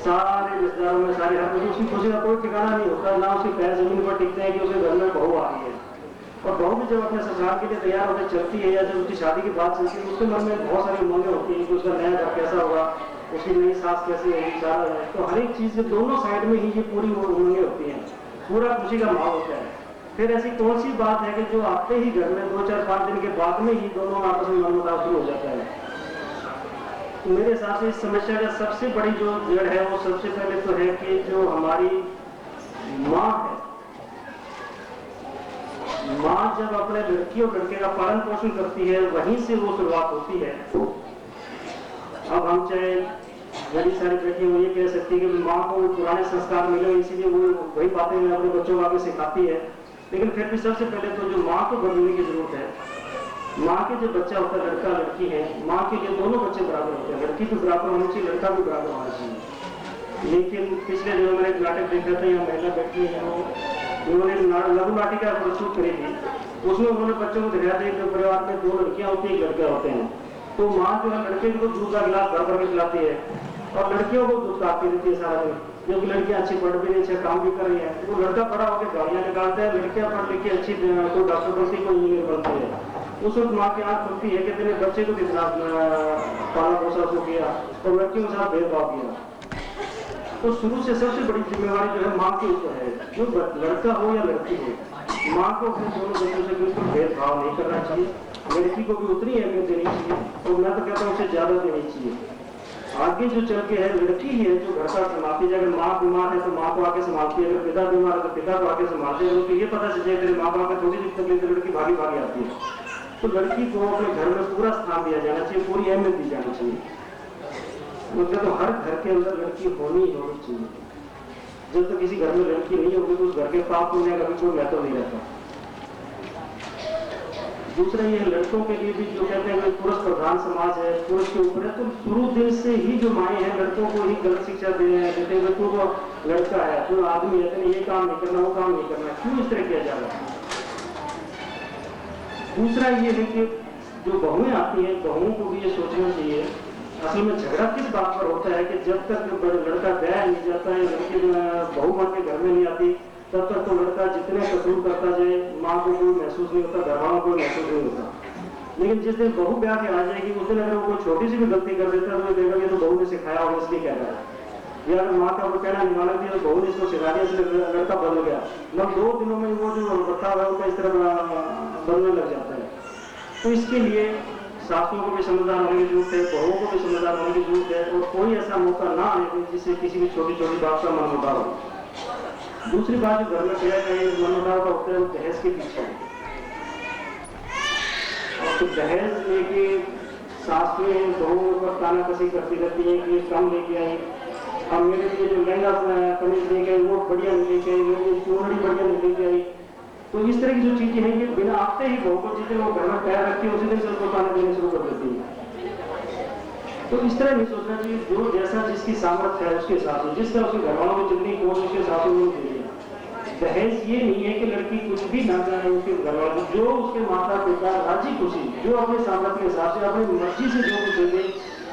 सारे रिश्तेदारों में, सारे हर उसकी खुशी का कोई ठिकाना नहीं होता, ना उसके पैर जमीन पर टिकते हैं कि उसके घर में बहू आ रही है। और बहू भी जब अपने ससुराल के लिए तैयार होकर चलती है या जब उसकी शादी की बात चलती है तो उसके मन में बहुत सारी उमंगें होती हैं कि उसका नया घर कैसा होगा, उसकी नई सास कैसी होगी, सारा है। तो हर एक चीज से दोनों साइड में ही ये पूरी उमंगें होती हैं, पूरा खुशी का माहौल होता है। फिर ऐसी कौन सी बात है कि जो आते ही घर में 2-4-5 दिन के बाद में ही दोनों आपस में मनमुटाव शुरू हो जाता है? मेरे हिसाब से इस समस्या का सबसे बड़ी जो जड़ है वो सबसे पहले तो है कि जो हमारी माँ है, माँ जब अपने लड़की और लड़के का पालन पोषण करती है वहीं से वो शुरुआत होती है। अब हम चाहे बड़ी सारी बेटियां वो ये कह सकती है कि माँ को पुराने संस्कार मिले इसीलिए वो वही बातें अपने बच्चों को आगे सिखाती है, लेकिन फिर भी सबसे पहले तो जो माँ को बदलने की जरूरत है। माँ के जो बच्चा होता है, लड़का लड़की है, माँ के लिए दोनों बच्चे बराबर होते हैं, लड़की भी बराबर होनी चाहिए, लड़का भी बराबर होना चाहिए। लेकिन पिछले दिनों मैंने एक नाटक देखा था, यहाँ महिला बैठी है, उन्होंने लघु नाटिका प्रस्तुत करी थी, उसमें उन्होंने बच्चों को दिखाया था कि परिवार में 2 लड़कियां होती है, 1 लड़का होते हैं। तो माँ जो है लड़के को दूध का गिलास भर भर के खिलाती है और लड़कियों को दूध काटती रहती है सारा दिन, क्योंकि लड़कियां अच्छी पढ़ भी रही, अच्छा काम भी कर रही है। तो लड़का बड़ा होकर गाड़ियां निकालता है, लड़कियां पढ़ लिख के अच्छी कोई डॉक्टर बनती, कोई इंजीनियर बनती है। उस वक्त माँ की आंख खुलती है कि तेरे बच्चे को कितना पाला पोसा को किया और लड़कियों के साथ भेदभाव किया। तो शुरू से सबसे बड़ी जिम्मेवारी जो है माँ के ऊपर है, जो लड़का हो या लड़की हो, माँ को अपने दोनों बच्चों से बिल्कुल भेदभाव नहीं करना चाहिए। लड़की को भी उतनी अहमियत देनी चाहिए और मैं तो कहता हूँ उसे ज्यादा देनी चाहिए। आगे जो चल के है लड़की ही है जो घर का संभालती है। अगर माँ बीमार है तो माँ को आके संभालती है, अगर पिता बीमार है तो पिता को आके संभालते हैं। तो ये पता चल जाए तेरे माँ बाप का थोड़ी सी तकलीफ तो लड़की भागी भागी आती है। तो लड़की को अपने घर में पूरा स्थान दिया जाना चाहिए, पूरी अहमियत दी जानी चाहिए। मतलब तो हर घर के अंदर लड़की होनी ही होनी चाहिए। जब तक किसी घर में लड़की नहीं होगी तो उस घर के पाप पुण्य का भी कोई महत्व नहीं रहता। दूसरा ये लड़कों के लिए भी जो कहते हैं पुरुष प्रधान समाज है, पुरुष के ऊपर है, तो शुरू दिन से ही जो माएँ हैं लड़कों को ही गलत शिक्षा देते हैं। बच्चों को लड़का है, तो आदमी है, ये काम नहीं करना, वो काम नहीं करना, क्यों इस तरह किया जा रहा है? दूसरा ये है कि जो बहुएं आती हैं, बहुओं को भी ये सोचना चाहिए असल में झगड़ा किस बात पर होता है कि जब तक लड़का गया नहीं जाता है, लड़की बहू बन के घर में नहीं आती, तब तक तो लड़का जितने कसूर करता जाए माँ को कोई महसूस नहीं होता, घर वालों को महसूस नहीं होता। लेकिन जिस दिन बहू ब्याह के आ जाएगी उस दिन अगर वो कोई छोटी सी भी गलती कर देता है तो देखा कि तो बहू ने सिखाया होगा इसलिए कह रहा है, या अगर माँ का वो कहना नहीं मानती तो बहू ने इसको सिखा दिया इसलिए लड़का बदल गया। मतलब 2 दिनों में वो जो बर्ताव है उनका इस तरह बदलने लग जाता है। तो इसके लिए सासुओं को भी समझदार होने की जरूरत है, बहुओं को भी समझदार होने की जरूरत है और कोई ऐसा मौका ना आने जिससे किसी भी छोटी छोटी बात का मनमुटाव हो। दूसरी बात जो घर में किया गया मनमुटाव का होता है वो दहेज के पीछे है। और तो दहेज लेके सासुएं बहुओं पर तानाकसी करती रहती है कि कम लेके आई, अब मेरे लिए जो लहंगा कमीज लेके आई वो बढ़िया नहीं लेके आई, मेरी चूड़ी बढ़िया नहीं लेके आई। तो इस तरह की जो चीजें हैं कि बिना आते ही बहू को जिस दिन वो घर में पैर रखती है उसी दिन से उसको ताने देने शुरू कर देती है। तो इस तरह नहीं सोचना चाहिए, जो जैसा जिसकी सामर्थ्य है उसके हिसाब से, जिस तरह उसके घर वालों की जितनी कोशिश के हिसाब से वो दे दिया। दहेज ये नहीं है कि लड़की कुछ भी ना जाए उसके घर वालों, जो उसके माता पिता राजी खुशी जो अपने सामर्थ्य के हिसाब से अपनी मर्जी से जो कुछ दे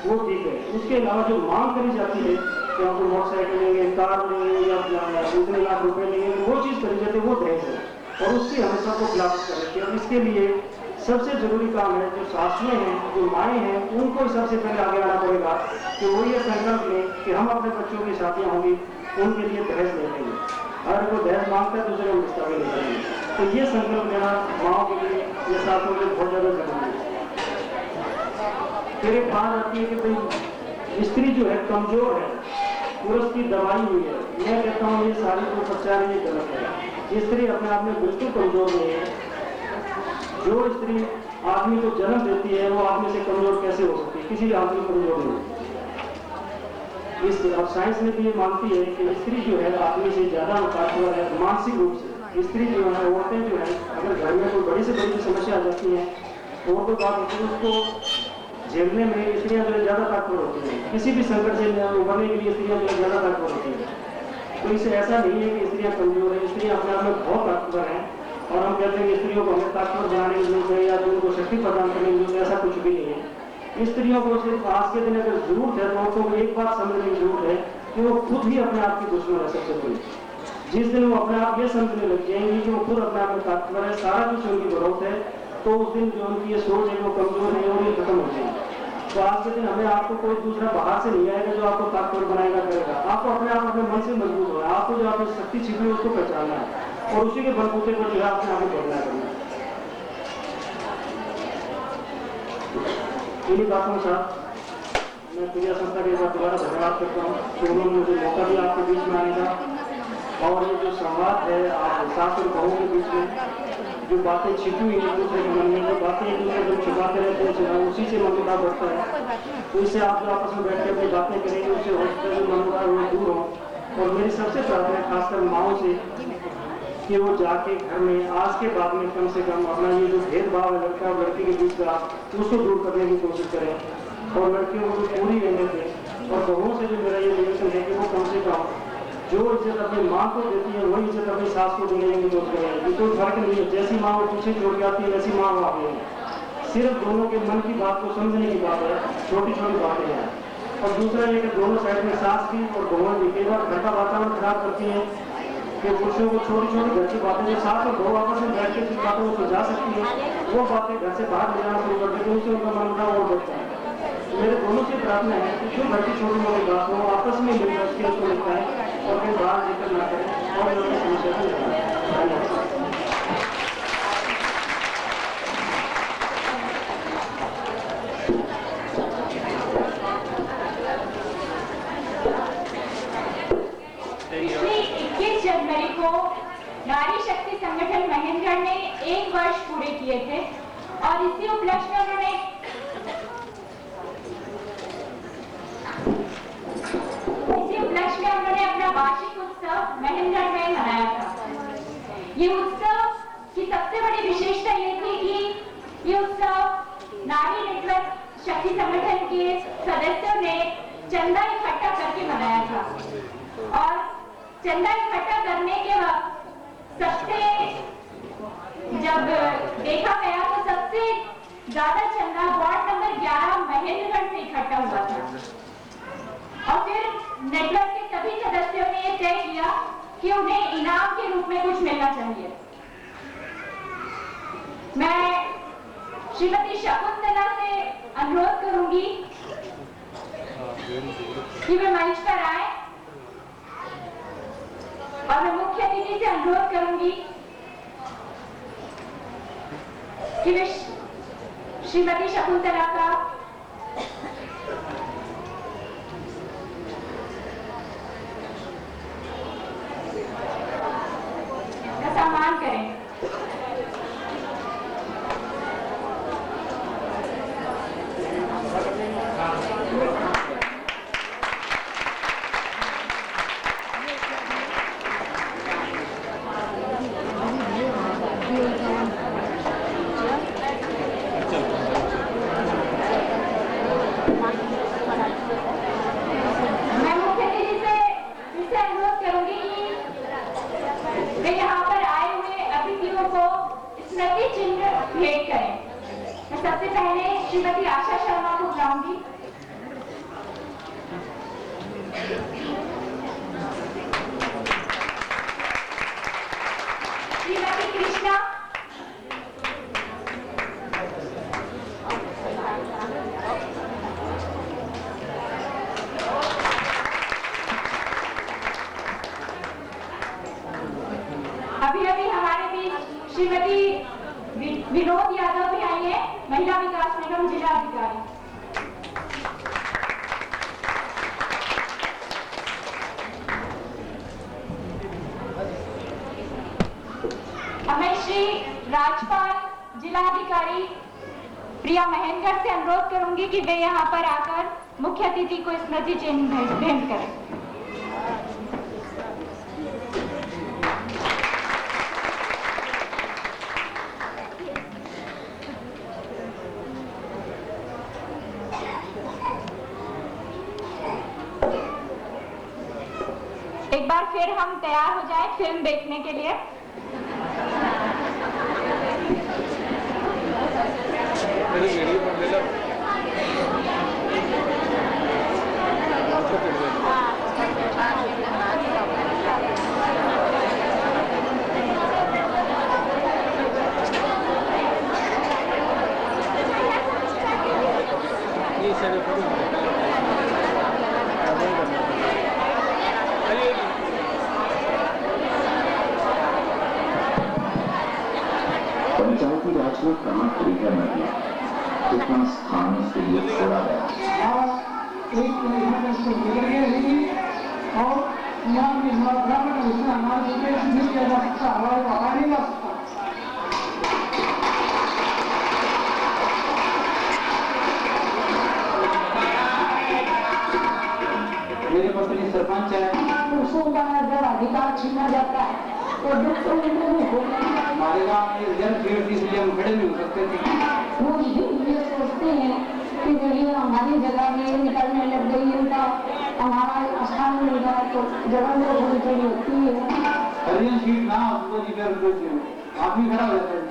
वो ठीक है। उसके अलावा जो मांग करी जाती है कि हमको मोटरसाइकिल लेंगे, कार लेंगे या इतने लाख रुपए लेंगे, वो चीज करी जाती है वो दहेज है और उसकी हमें सबको खिलाफ करनी चाहिए। और इसके लिए सबसे जरूरी काम है जो सासुएं हैं, जो माएँ हैं, उनको सबसे पहले आगे आना पड़ेगा कि वो ये संकल्प लें कि हम अपने बच्चों की शादियाँ होंगी उनके लिए दहेज नहीं देंगे। अगर कोई दहेज मांगता है दूसरे को रिश्ता भी नहीं करेंगे। तो ये संकल्प लेना माओ के लिए, ये सासुओं के लिए बहुत ज्यादा जरूरी है। फिर एक बात आती है कि भाई स्त्री जो है कमजोर है, पुरुष की दवाई हुई है। मैं कहता हूँ ये सारी जो प्रचार ये गलत है। स्त्री अपने आप में बिल्कुल कमजोर नहीं है। जो स्त्री आदमी को जन्म देती है वो आदमी से कमजोर कैसे हो सकती है? किसी भी आदमी कमजोर नहीं। इस और साइंस में भी ये मानती है कि स्त्री जो है आदमी से ज्यादा ताकतवर है मानसिक रूप से। स्त्री जो है, औरतें जो है, अगर घर में कोई बड़ी से बड़ी समस्या आ जाती है औरतों का उसको झेलने में स्त्रियां जो है ज्यादा ताकतवर होती है। किसी भी संकट से उभरने के लिए स्त्रियां जो है ज्यादा ताकतवर होती है। तो इससे ऐसा नहीं है कि स्त्रियां कमजोर है, स्त्रियां अपने आप में बहुत ताकतवर हैं। और हम कहते हैं कि स्त्रियों को हमें ताकतवर बनाने की जरूरत है या तो उनको शक्ति प्रदान करने की जरूरत है, ऐसा कुछ भी नहीं है। स्त्रियों को सिर्फ आज के दिन अगर जरूरत है तो उनको एक बात समझने की जरूरत है कि वो खुद ही अपने आप की दुश्मन है। सबसे बड़ी जिस दिन वो अपने आप ये समझने लग जाएंगी कि वो खुद अपने आप में ताकतवर है, सारा कुछ उनकी बढ़ोत है, तो उस दिन जो उनकी ये सोच है वो कमजोर है और ये खत्म हो जाएगी। तो आज के दिन हमें आपको कोई दूसरा बाहर से नहीं आएगा जो आपको ताकतवर बनाएगा करेगा। आपको अपने आप अपने मन से मजबूत होना है। आपको जो आपकी शक्ति छिपी है उसको पहचानना है। और उसी के बलबूते पर जो है अपने आगे बढ़ना करना। इन्हीं बातों के साथ मैं प्रिया संस्था के साथ दोबारा धन्यवाद करता हूँ कि उन्होंने मुझे मौका दिया आपके बीच में आने का। और ये जो संवाद है आप सास और बहू के बीच में जो बातें छिपी हुई एक दूसरे के मन में, जो बातें एक दूसरे को छुपाते रहते हैं, उसी से मनमुटाव बढ़ता है। तो इससे आप जो आपस में बैठ के अपनी बातें करेंगे उससे हो सकता है जो मनमुटाव वो दूर हो। और मेरी सबसे प्रार्थना है खासकर माओं से कि वो जाके घर में आज के बाद में कम से कम अपना ये जो भेदभाव है लड़का और लड़की के बीच का उसको दूर करने की कोशिश करें। और लड़कियों को जो पूरी रहने दें। और बहुओं से भी मेरा ये निवेदन है कि वो कम से कम जो इज्जत अपनी माँ को देती है वही इज्जत अपनी सास को देने की कोशिश करें। कोई फर्क नहीं है, जैसी माँ वो पीछे छोड़ के आती है वैसी माँ वो आती है। सिर्फ दोनों के मन की बात को समझने की बात है, छोटी छोटी बातें हैं। और दूसरा ये कि दोनों साइड में सास की और बहुएं भी कई बार घर का वातावरण खराब करती हैं कि पुरुषों को छोटी छोटी घर की बातें जो सास और बहू आपस में बैठ के जिस बातों को सुलझा सकती है वो बातें घर से बाहर ले जाना शुरू कर देते हैं, उससे उनका मन मुटाव और बढ़ता है। मेरे दोनों से प्रार्थना है कि जो घर की छोटी मोटी बात हो आपस में मिलकर के उसको निपटाएं और कहीं बाहर लेकर ना करें और लोगों की समस्या को निपटाएं। धन्यवाद। जनवरी को नारी शक्ति संगठन महेंद्रगढ़ ने 1 वर्ष पूरे किए थे और इसी उपलक्ष्य में उन्होंने अपना वार्षिक उत्सव महेंद्रगढ़ में मनाया था। ये उत्सव की सबसे बड़ी विशेषता ये थी कि ये उत्सव नारी नेटवर्क शक्ति संगठन के सदस्यों ने चंदा इकट्ठा करके मनाया था। और चंदा इकट्ठा करने के वक्त सबसे जब देखा गया तो सबसे ज्यादा चंदा वार्ड नंबर 11 महेंद्रगढ़ से इकट्ठा हुआ था। और फिर नेटवर्क के सभी सदस्यों ने यह तय किया कि उन्हें इनाम के रूप में कुछ मिलना चाहिए। मैं श्रीमती शकुंतला से अनुरोध करूंगी कि वे मंच पर आए और मैं मुख्य अतिथि से अनुरोध करूंगी कि वे श्रीमती शकुंतला का सम्मान करें। सबसे पहले श्रीमती आशा शर्मा को बुलाऊंगी। श्रीमती कृष्णा, अभी अभी हमारे बीच श्रीमती विनोद यादव भी आई है, महिला विकास निगम जिला अधिकारी। मैं श्री राजपाल जिला अधिकारी प्रिया महेंद्रगढ़ से अनुरोध करूंगी कि वे यहाँ पर आकर मुख्य अतिथि को स्मृति चिन्ह भेंट करें। एक बार फिर हम तैयार हो जाए फिल्म देखने के लिए। कितना स्थान से ये छोड़ा गया। और एक यहाँ पर इसको गुजर गए नहीं और यहाँ की ब्राह्मण घोषणा हमारे उद्देश्य नहीं किया जा सकता, हमारे को हटा नहीं जा सकता। मेरी पत्नी सरपंच है। पुरुषों का जब अधिकार छीना जाता है तो दुख तो उनको नहीं होगा। हमारे गाँव में जन भीड़ थी इसलिए हम खड़े नहीं हो सकते थे। वो ये सोचते हैं कि जो ये हमारी जगह में निकलने लग गई है उनका हमारा स्थान मिल रहा है तो जगह में होनी चाहिए होती है। हरियन सीट ना हो तो जी फिर आदमी खड़ा हो जाता है।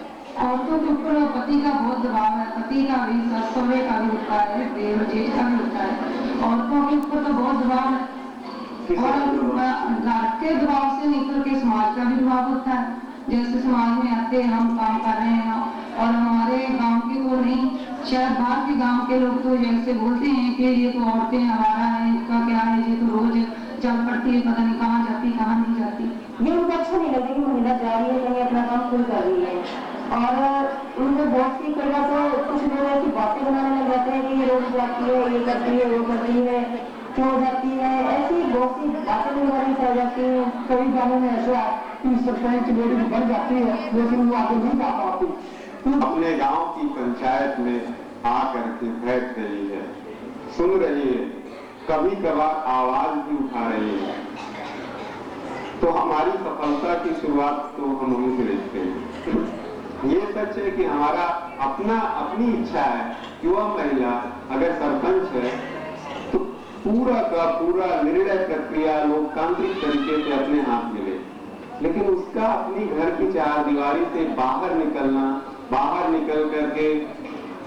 औरतों के ऊपर पति का बहुत दबाव है, पति का भी, ससुरे का भी होता है, देवर जेठ का भी होता है। औरतों के ऊपर तो बहुत दबाव है और घर के दबाव से निकल के समाज का भी दबाव होता है। जैसे समाज में आते हैं, हम काम कर रहे हैं और हमारे गांव के तो नहीं, शायद बाहर के गांव के लोग तो जैसे बोलते हैं कि ये तो औरतें हमारा है, इनका क्या है, ये तो रोज चल पड़ती है, पता नहीं कहाँ जाती कहाँ नहीं जाती। ये उनको अच्छा नहीं लगता कि महिला जा रही है कहीं अपना काम खुद कर रही है और उनको बहुत सी कई बार तो कुछ लोग ऐसी बातें बनाने लग जाते हैं कि ये रोज जाती है, ये करती है, वो कर रही है, क्यों जाती है, ऐसी बहुत सी बातें हमारी फैल जाती हैं। कई गाँवों में ऐसा कि सरपंच लेडीज बन जाती है लेकिन वो आगे नहीं जा पाती। अपने गांव की पंचायत में आकर के बैठ रही है, सुन रही है, कभी कभार आवाज भी उठा रही है, तो हमारी सफलता की शुरुआत तो हम वहीं से देखते हैं। ये सच है कि हमारा अपनी इच्छा है कि वह महिला अगर सरपंच है तो पूरा का पूरा निर्णय प्रक्रिया लोकतांत्रिक तरीके से अपने हाथ में ले, लेकिन उसका अपनी घर की चार दीवारी से बाहर निकलना, बाहर निकल करके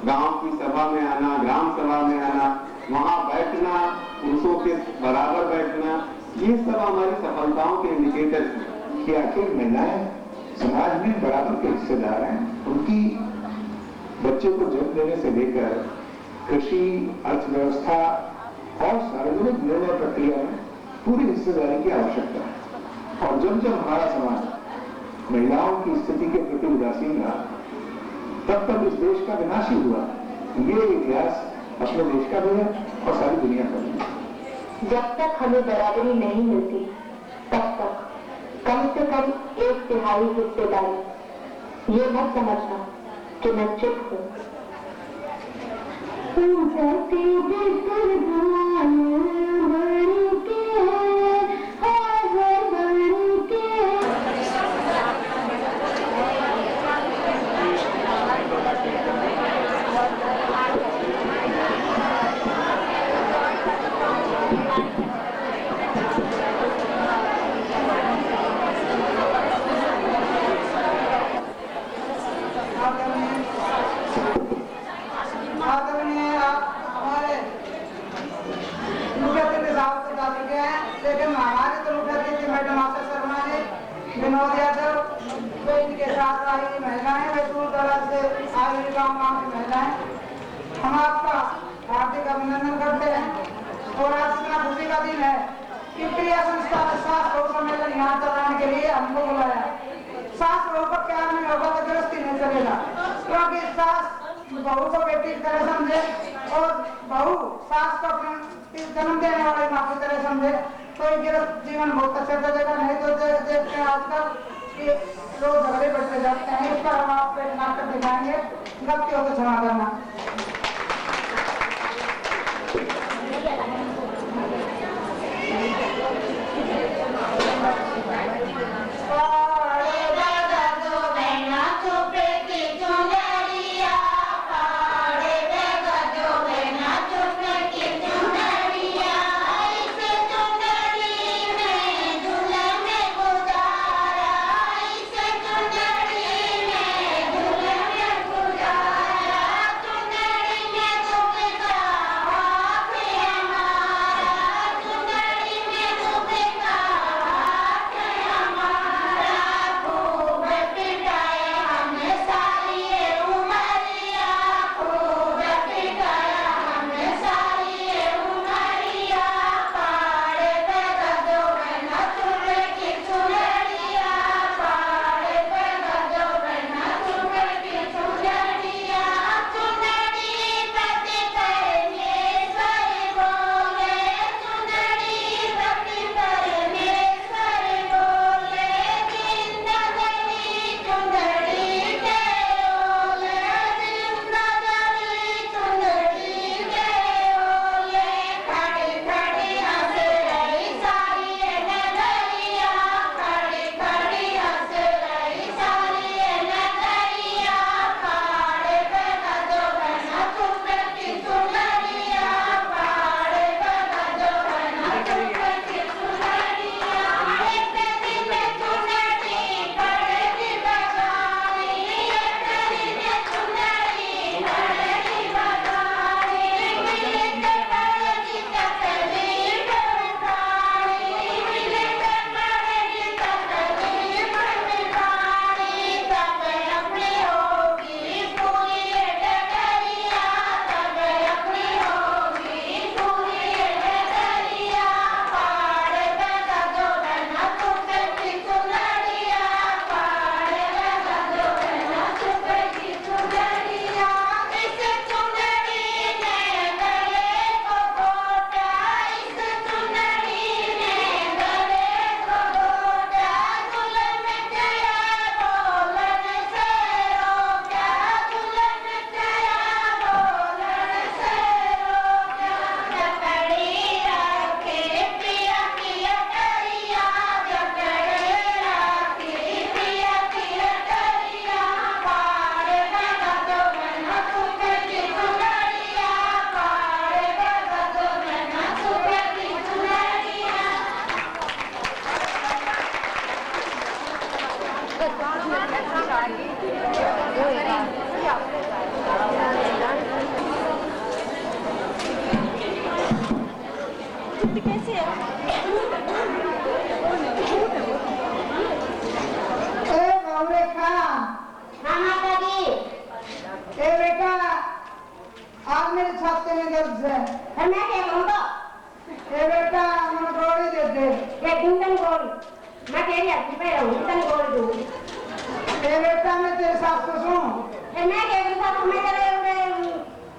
गांव की सभा में आना, ग्राम सभा में आना, वहां बैठना, पुरुषों के बराबर बैठना, ये सब हमारी सफलताओं के इंडिकेटर हैं कि आखिर महिलाएं समाज में बराबर के हिस्सेदार हैं। उनकी बच्चे को जन्म देने से लेकर कृषि, अर्थव्यवस्था और सार्वजनिक निर्णय प्रक्रिया में पूरी हिस्सेदारी की आवश्यकता है। और जब जब हमारा समाज महिलाओं की स्थिति के प्रति उदासीन रहा, तब तब इस देश का विनाश ही हुआ। ये इतिहास अपने देश का भी है और सारी दुनिया का भी है। जब तक हमें बराबरी नहीं मिलती तब तक कम से कम 1/3 हिस्सेदारी, ये मत समझना कि मैं चुप हूँ। लेकिन हमारे तो मुख्य थी मैडम आशा शर्मा ने, विनोद यादव, तो इनके साथ आई महिलाएं, वे दूर दराज से आई गाँव की महिलाएं, हम आपका हार्दिक अभिनंदन करते हैं। और आज इतना खुशी का दिन है कि क्रिया संस्था ने सास बहू सम्मेलन यहाँ चलाने के लिए हमको बुलाया। सास बहू को प्यार नहीं होगा तो गृहस्थी नहीं चलेगा, क्योंकि सास बहू को बेटी की तरह समझे और बहू सास को जन्म देने वाली माँ की तरह समझे तो गृहस्थ जीवन बहुत अच्छा चलेगा। नहीं तो देखते हैं आजकल कि लोग झगड़े बढ़ते जाते हैं। इस पर हम आपको एक नाटक दिखाएंगे, गलती हो तो क्षमा करना। चुनरी रेखा, हाँ माता जी। ए बेटा, आज मेरे छाते में दर्द है। मैं क्या करूँ तो? ए बेटा, मुझे गोली दे दे। ये गुंडन गोल। मैं तेरी हड्डी पे रहूँ, गुंडन गोल दूँ। ए बेटा, मैं तेरे साथ तो सुन। मैं क्या करूँ साथ में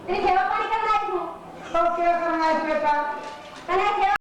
तेरी सेवा पानी करना है तू। तो क्या करना है बेटा? तने सेवा